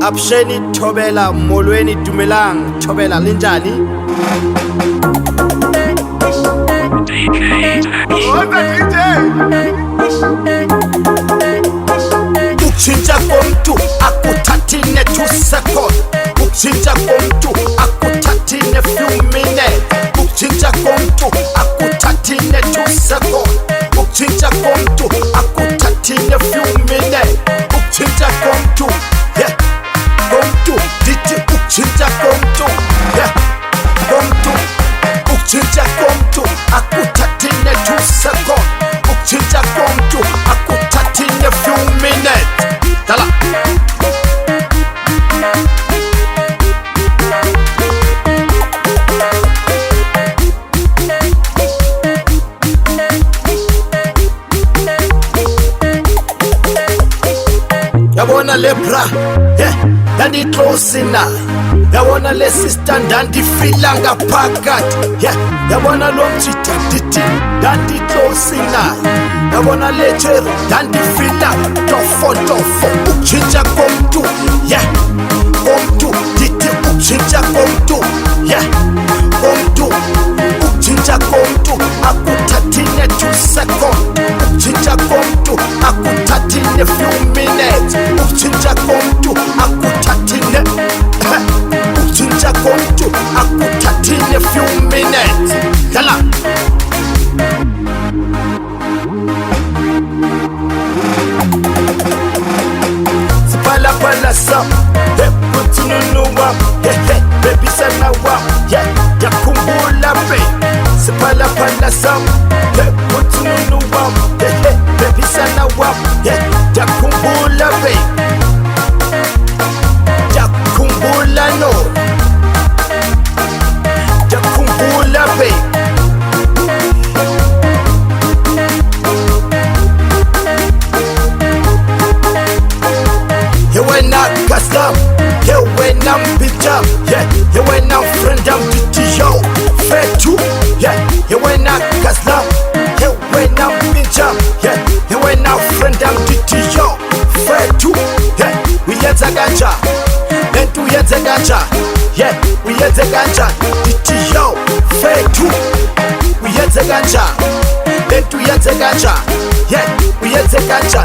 Absheni Thobela, molweni Dumelang, Thobela linjani? Ukutshintsha komuntu akuthathine 2 seconds. Ukutshintsha komuntu akuthathine few minutes. Ukutshintsha komuntu akuthathine 2 seconds. Ukutshintsha komuntu akuthathine few minutes. Ukutshintsha komuntu, yeah, komuntu dithi ukutshintsha komuntu, yeah, komuntu ukutshintsha komuntu akuthathine 2 seconds. Ukutshintsha komuntu akuthathine few minutes. Dala yabona le bra, yeah, yandiclose na. Yabona le sister ndandifila ngaphakathi, yeah, yabona lo mjita dithi ndandiclose na. Yabona le cherry ndandifila tofo. Ukutshintsha komuntu, yeah, komuntu dithi ukutshintsha komuntu, yeah, komuntu ukutshintsha komuntu akuthathine 2 seconds. Ukutshintsha komuntu akuthathine few minutes. Ukutshintsha komuntu akuthathine ukutshintsha komuntu akuthathine few minutes. Dala sipala sam, hey, kutununu wam, hey, baby sana wam, yeah, yakhumbula babe. Sipala sam, hey, kutununu wam, hey, baby sana wam, yeah, yakhumbula babe. Yakhumbula no, yakhumbula babe. Here when I custom, here when I'm pijam, yeah, here when I'm friend I'm yo, fair too, yeah, here when I custom, here when I'm pijam, yeah, here when I'm friend I'm yo, fair too, yeah, we yenza ganja, then tu yenza ganja, yeah, we yenza ganja, yo, fair too, we yenza ganja, then tu yenza ganja, yeah, we yenza ganja,